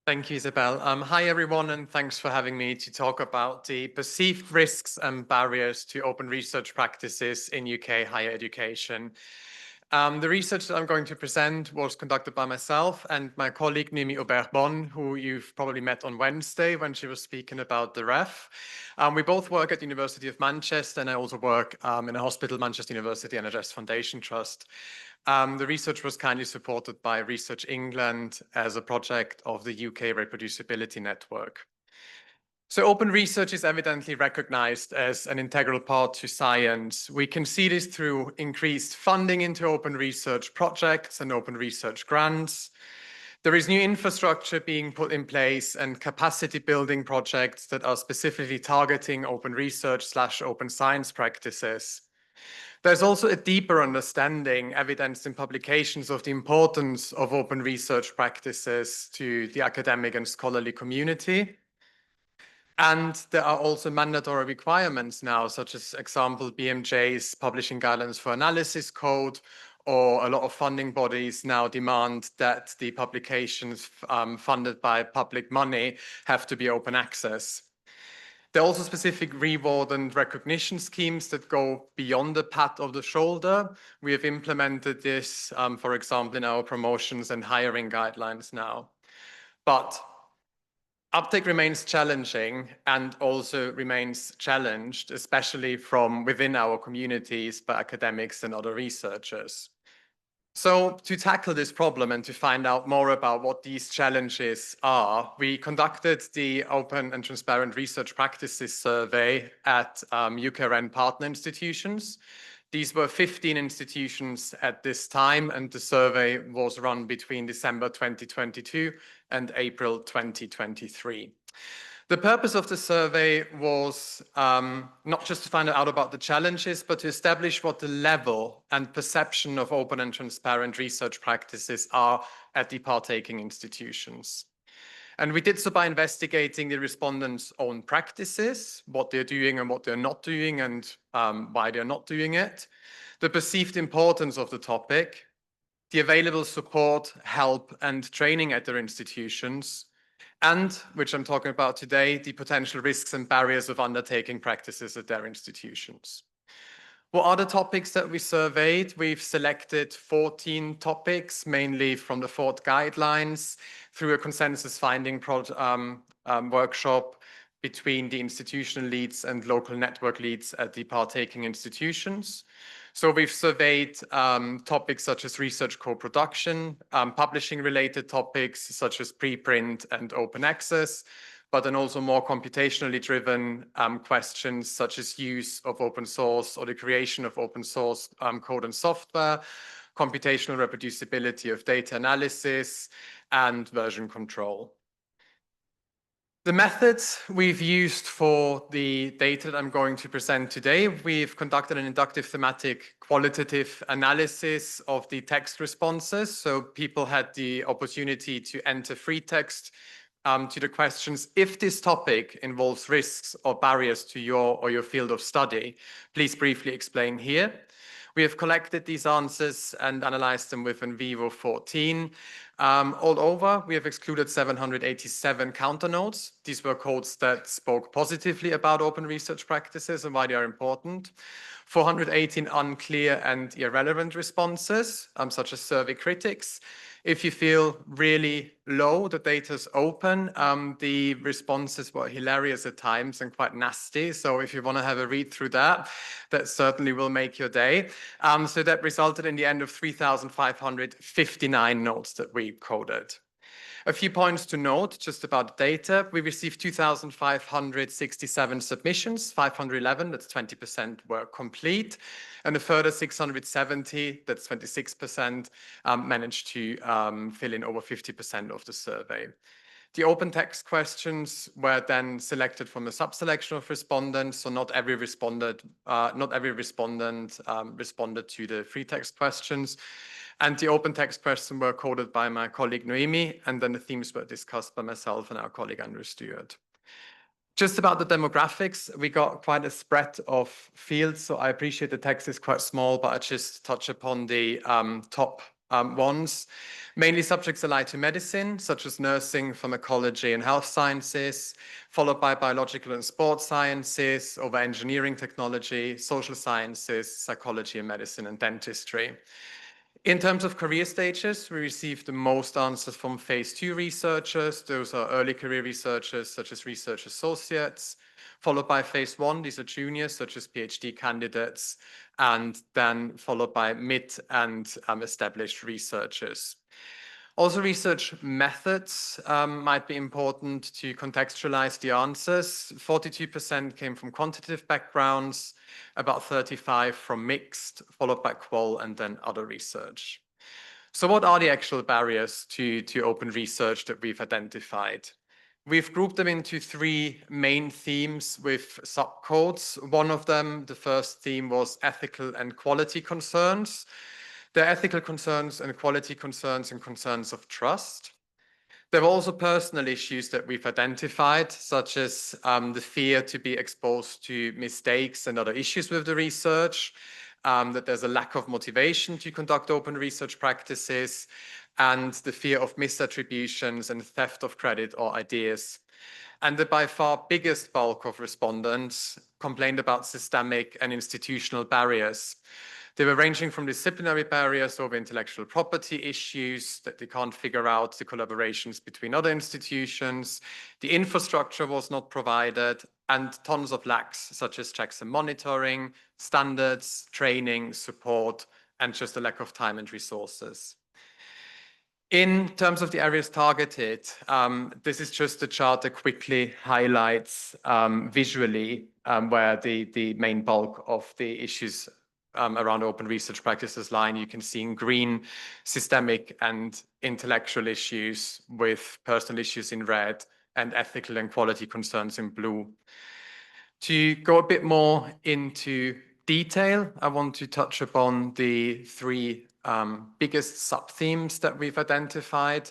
Thank you, Isabel. Hi, everyone, and thanks for having me to talk about the perceived risks and barriers to open research practices in UK higher education. The research that I'm going to present was conducted by myself and my colleague Mimi Aubert-Bonn, who you've probably met on Wednesday when she was speaking about the REF. We both work at the University of Manchester, and I also work in a hospital, Manchester University NHS Foundation Trust. The research was kindly supported by Research England as a project of the UK Reproducibility Network. So open research is evidently recognized as an integral part to science. We can see this through increased funding into open research projects and open research grants. There is new infrastructure being put in place and capacity building projects that are specifically targeting open research/open science practices. There's also a deeper understanding, evidenced in publications, of the importance of open research practices to the academic and scholarly community. And there are also mandatory requirements now, such as, example, BMJ's Publishing Guidelines for Analysis Code, or a lot of funding bodies now demand that the publications funded by public money have to be open access. There are also specific reward and recognition schemes that go beyond the pat of the shoulder. We have implemented this, for example, in our promotions and hiring guidelines now. But uptake remains challenging and also remains challenged, especially from within our communities by academics and other researchers. So to tackle this problem and to find out more about what these challenges are, we conducted the Open and Transparent Research Practices Survey at UKRN partner institutions. These were 15 institutions at this time, and the survey was run between December 2022 and April 2023. The purpose of the survey was not just to find out about the challenges, but to establish what the level and perception of open and transparent research practices are at the partaking institutions. And we did so by investigating the respondents' own practices, what they're doing and what they're not doing, and why they're not doing it, the perceived importance of the topic, the available support, help, and training at their institutions, and, which I'm talking about today, the potential risks and barriers of undertaking practices at their institutions. What are the topics that we surveyed? We've selected 14 topics, mainly from the Ford guidelines, through a consensus finding workshop between the institutional leads and local network leads at the partaking institutions. So we've surveyed topics such as research co-production, publishing-related topics such as preprint and open access, but then also more computationally driven questions such as use of open source or the creation of open source code and software, computational reproducibility of data analysis, and version control. The methods we've used for the data that I'm going to present today, we've conducted an inductive thematic qualitative analysis of the text responses. So people had the opportunity to enter free text to the questions: if this topic involves risks or barriers to your field of study, please briefly explain here. We have collected these answers and analyzed them with NVivo 14. All over, we have excluded 787 counter notes. These were codes that spoke positively about open research practices and why they are important. 418 unclear and irrelevant responses, such as survey critics. If you feel really low, the data's open. The responses were hilarious at times and quite nasty. So if you want to have a read through that, that certainly will make your day. So that resulted in the end of 3,559 notes that we coded. A few points to note just about the data. We received 2,567 submissions, 511, that's 20%, were complete, and a further 670, that's 26%, managed to fill in over 50% of the survey. The open text questions were then selected from a subselection of respondents, so not every respondent responded to the free text questions. And the open text questions were coded by my colleague Noemi, and then the themes were discussed by myself and our colleague Andrew Stewart. Just about the demographics, we got quite a spread of fields, so I appreciate the text is quite small, but I just touch upon the top ones. Mainly subjects allied to medicine, such as nursing, pharmacology, and health sciences, followed by biological and sports sciences, over engineering technology, social sciences, psychology and medicine, and dentistry. In terms of career stages, we received the most answers from phase 2 researchers. Those are early career researchers, such as research associates, followed by phase 1. These are juniors, such as PhD candidates, and then followed by mid and established researchers. Also, research methods might be important to contextualize the answers. 42% came from quantitative backgrounds, about 35% from mixed, followed by qual, and then other research. So what are the actual barriers to open research that we've identified? We've grouped them into 3 main themes with subcodes. One of them, the first theme, was ethical and quality concerns. There are ethical concerns and quality concerns and concerns of trust. There are also personal issues that we've identified, such as the fear to be exposed to mistakes and other issues with the research, that there's a lack of motivation to conduct open research practices, and the fear of misattributions and theft of credit or ideas. And the by far biggest bulk of respondents complained about systemic and institutional barriers. They were ranging from disciplinary barriers over intellectual property issues, that they can't figure out the collaborations between other institutions, the infrastructure was not provided, and tons of lacks, such as checks and monitoring, standards, training, support, and just a lack of time and resources. In terms of the areas targeted, this is just a chart that quickly highlights visually where the main bulk of the issues around open research practices line. You can see in green systemic and intellectual issues, with personal issues in red, and ethical and quality concerns in blue. To go a bit more into detail, I want to touch upon the 3 biggest sub-themes that we've identified.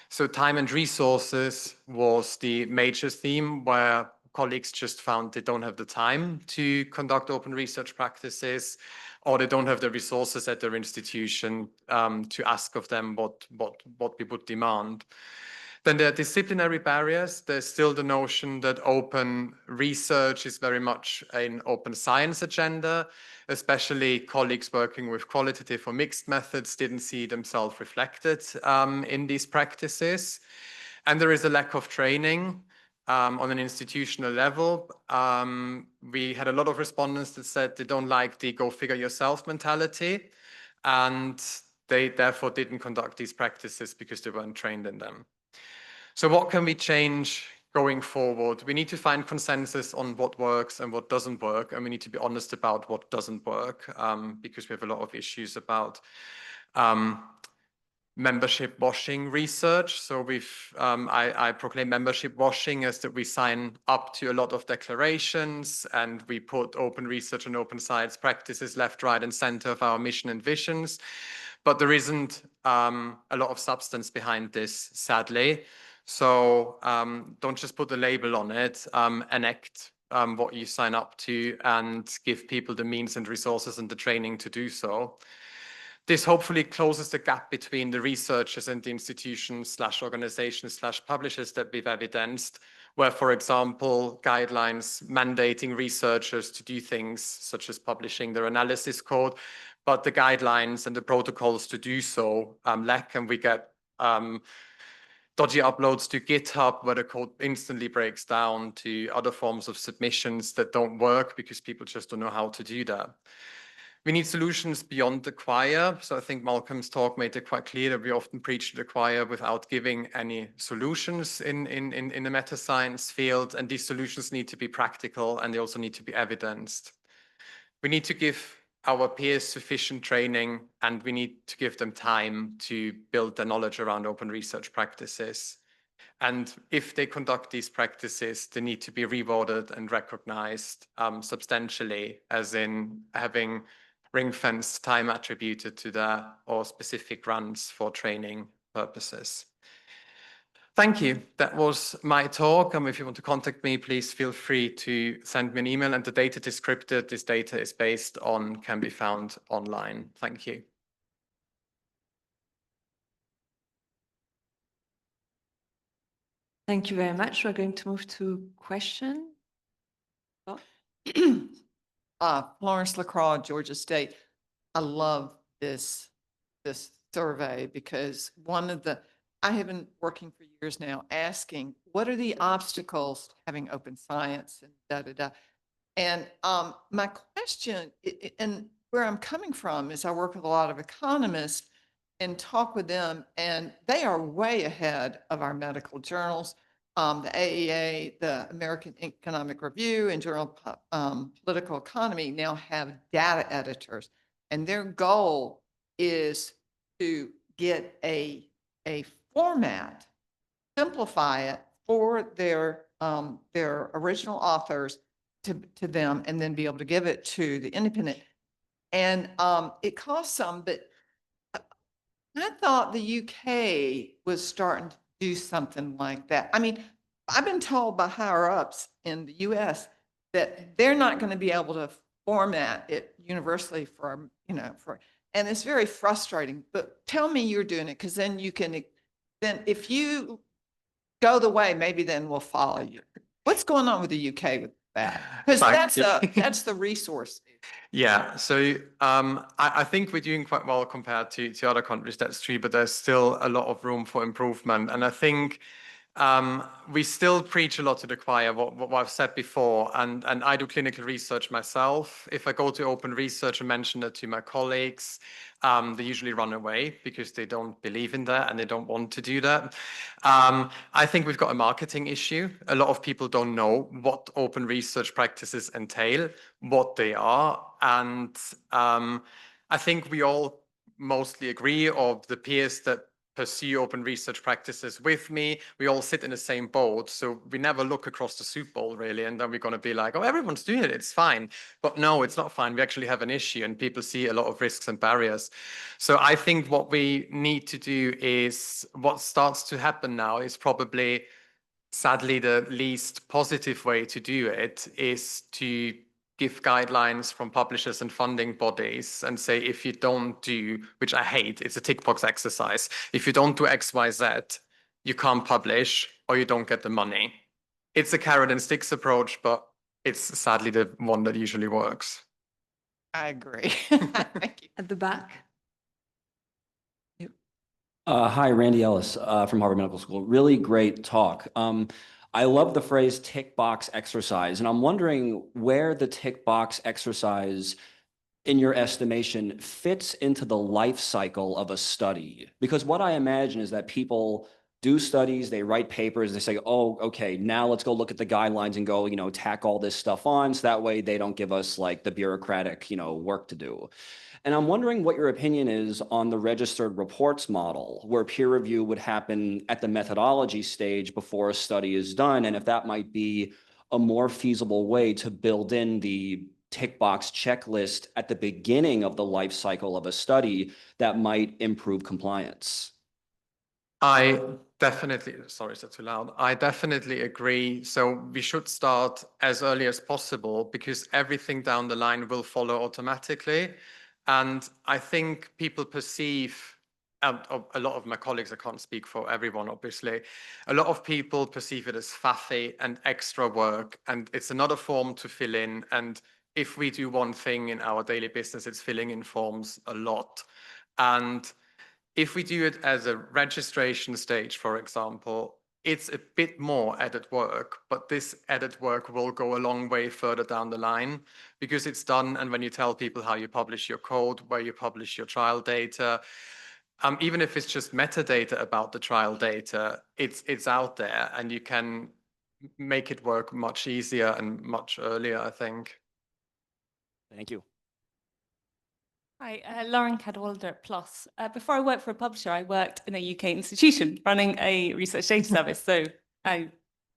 So time and resources was the major theme, where colleagues just found they don't have the time to conduct open research practices, or they don't have the resources at their institution to ask of them what we would demand. Then there are disciplinary barriers. There's still the notion that open research is very much an open science agenda, especially colleagues working with qualitative or mixed methods didn't see themselves reflected in these practices. And there is a lack of training on an institutional level. We had a lot of respondents that said they don't like the go figure yourself mentality, and they therefore didn't conduct these practices because they weren't trained in them. So what can we change going forward? We need to find consensus on what works and what doesn't work, and we need to be honest about what doesn't work, because we have a lot of issues about membership washing research. So I proclaim membership washing as that we sign up to a lot of declarations and we put open research and open science practices left, right, and center of our mission and visions. But there isn't a lot of substance behind this, sadly. So don't just put a label on it, enact what you sign up to and give people the means and resources and the training to do so. This hopefully closes the gap between the researchers and the institutions / organizations / publishers that we've evidenced, where, for example, guidelines mandating researchers to do things such as publishing their analysis code, but the guidelines and the protocols to do so lack, and we get dodgy uploads to GitHub where the code instantly breaks down, to other forms of submissions that don't work because people just don't know how to do that. We need solutions beyond the choir. So I think Malcolm's talk made it quite clear that we often preach to the choir without giving any solutions in the meta science field. And these solutions need to be practical, and they also need to be evidenced. We need to give our peers sufficient training, and we need to give them time to build their knowledge around open research practices. And if they conduct these practices, they need to be rewarded and recognized substantially, as in having ring-fenced time attributed to their or specific runs for training purposes. Thank you. That was my talk. If you want to contact me, please feel free to send me an email. And the data descriptor this data is based on can be found online. Thank you. Thank you very much. We're going to move to question. Florence LaCroix, Georgia State. I love this survey because I have been working for years now asking, what are the obstacles to having open science and da-da-da. And my question, and where I'm coming from is I work with a lot of economists and talk with them, and they are way ahead of our medical journals. The AEA, the American Economic Review, and Journal of Political Economy now have data editors, and their goal is to get a format, simplify it for their original authors to them, and then be able to give it to the independent. And it costs some, but I thought the UK was starting to do something like that. I mean, I've been told by higher ups in the US that they're not going to be able to format it universally for, and it's very frustrating. But tell me you're doing it, because then then if you go the way, maybe then we'll follow you. What's going on with the UK with that? Because that's the resource. Yeah, so I think we're doing quite well compared to other countries, that's true, but there's still a lot of room for improvement. And I think we still preach a lot to the choir, what I've said before, and I do clinical research myself. If I go to open research and mention it to my colleagues, they usually run away because they don't believe in that and they don't want to do that. I think we've got a marketing issue. A lot of people don't know what open research practices entail, what they are, and I think we all mostly agree, or the peers that pursue open research practices with me, we all sit in the same boat. So we never look across the soup bowl, really, and then we're going to be like, oh, everyone's doing it, it's fine. But no, it's not fine. We actually have an issue, and people see a lot of risks and barriers. So I think what we need to do is, what starts to happen now is probably, sadly, the least positive way to do it is to give guidelines from publishers and funding bodies and say, if you don't do, which I hate, it's a tick box exercise. If you don't do X, Y, Z, you can't publish or you don't get the money. It's a carrot and sticks approach, but it's sadly the one that usually works. I agree. Thank you. At the back. Hi, Randy Ellis from Harvard Medical School. Really great talk. I love the phrase tick box exercise, and I'm wondering where the tick box exercise, in your estimation, fits into the life cycle of a study. Because what I imagine is that people do studies, they write papers, they say, oh, okay, now let's go look at the guidelines and go, tack all this stuff on, so that way they don't give us like the bureaucratic, work to do. And I'm wondering what your opinion is on the registered reports model, where peer review would happen at the methodology stage before a study is done, and if that might be a more feasible way to build in the tick box checklist at the beginning of the life cycle of a study that might improve compliance. I definitely, sorry, is that too loud? I definitely agree. So we should start as early as possible, because everything down the line will follow automatically. And I think people perceive, a lot of my colleagues, I can't speak for everyone, obviously, a lot of people perceive it as faffy and extra work, and it's another form to fill in. And if we do one thing in our daily business, it's filling in forms a lot. And if we do it as a registration stage, for example, it's a bit more added work, but this added work will go a long way further down the line, because it's done. And when you tell people how you publish your code, where you publish your trial data, even if it's just metadata about the trial data, it's out there, and you can make it work much easier and much earlier, I think. Thank you. Hi, Lauren Cadwalder at PLOS. Before I worked for a publisher, I worked in a UK institution running a research data service, so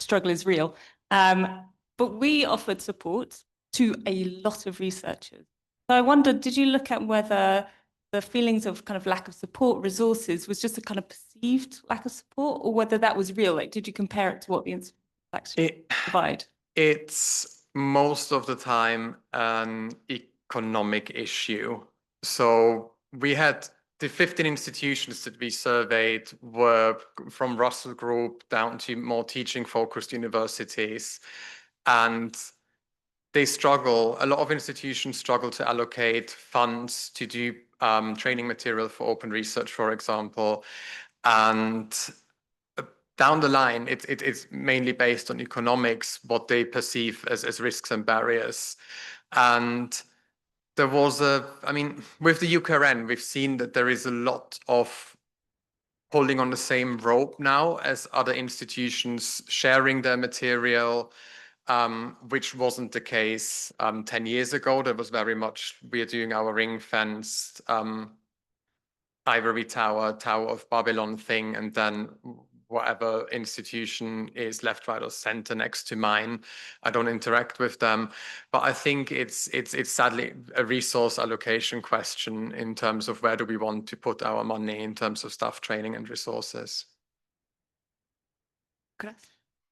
struggle is real. But we offered support to a lot of researchers. So I wondered, did you look at whether the feelings of kind of lack of support, resources, was just a kind of perceived lack of support, or whether that was real? Like, did you compare it to what the institute actually provide? It's most of the time an economic issue. So we had the 15 institutions that we surveyed were from Russell Group down to more teaching-focused universities. And they struggle, a lot of institutions struggle to allocate funds to do training material for open research, for example. And down the line, it's mainly based on economics, what they perceive as risks and barriers. And there was I mean, with the UKRN, we've seen that there is a lot of holding on the same rope now as other institutions sharing their material, which wasn't the case 10 years ago. That was very much, we are doing our ring-fenced ivory tower, Tower of Babylon thing, and then whatever institution is left, right, or center next to mine, I don't interact with them. But I think it's sadly a resource allocation question in terms of where do we want to put our money in terms of staff training and resources.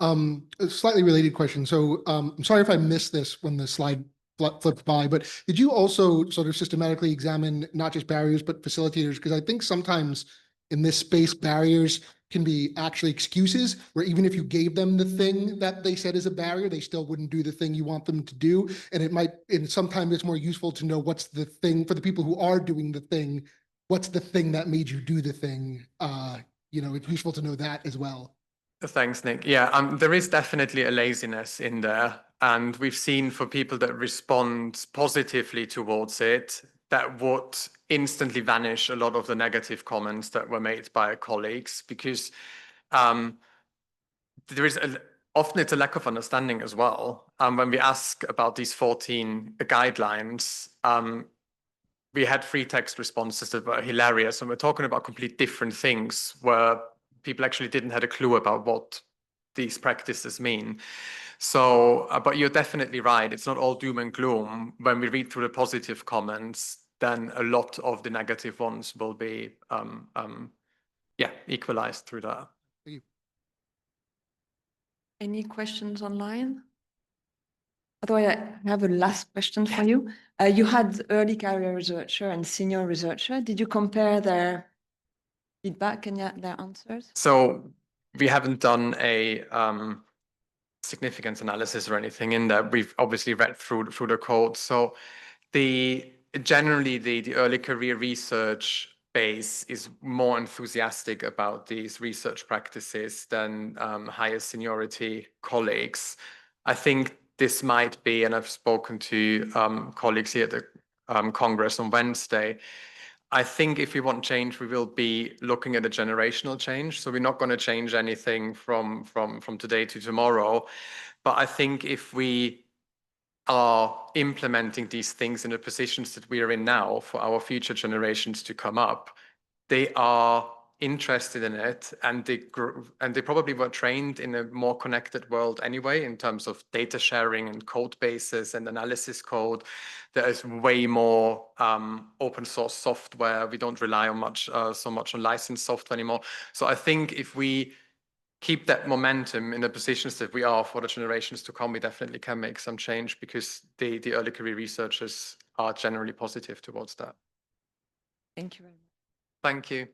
A slightly related question. So I'm sorry if I missed this when the slide flipped by, but did you also sort of systematically examine not just barriers, but facilitators? Because I think sometimes in this space, barriers can be actually excuses where even if you gave them the thing that they said is a barrier, they still wouldn't do the thing you want them to do. And it might, and sometimes it's more useful to know what's the thing for the people who are doing the thing, what's the thing that made you do the thing? You know, it's useful to know that as well. Thanks, Nick. Yeah, there is definitely a laziness in there. And we've seen for people that respond positively towards it, that would instantly vanish a lot of the negative comments that were made by colleagues, because there is often it's a lack of understanding as well. When we ask about these 14 guidelines, we had free text responses that were hilarious, and we're talking about complete different things where people actually didn't have a clue about what these practices mean. So, but you're definitely right. It's not all doom and gloom. When we read through the positive comments, then a lot of the negative ones will be, equalized through that. Any questions online? Otherwise, I have a last question for you. You had early career researcher and senior researcher. Did you compare their feedback and their answers? So we haven't done a significance analysis or anything in that. We've obviously read through the code. So generally the early career research base is more enthusiastic about these research practices than higher seniority colleagues. I think this might be, and I've spoken to colleagues here at the Congress on Wednesday, I think if we want change, we will be looking at a generational change. So we're not going to change anything from today to tomorrow. But I think if we are implementing these things in the positions that we are in now for our future generations to come up, they are interested in it, and they probably were trained in a more connected world anyway in terms of data sharing and code bases and analysis code. There is way more open source software. We don't rely on so much on licensed software anymore. So I think if we keep that momentum in the positions that we are for the generations to come, we definitely can make some change, because the early career researchers are generally positive towards that. Thank you very much. Thank you.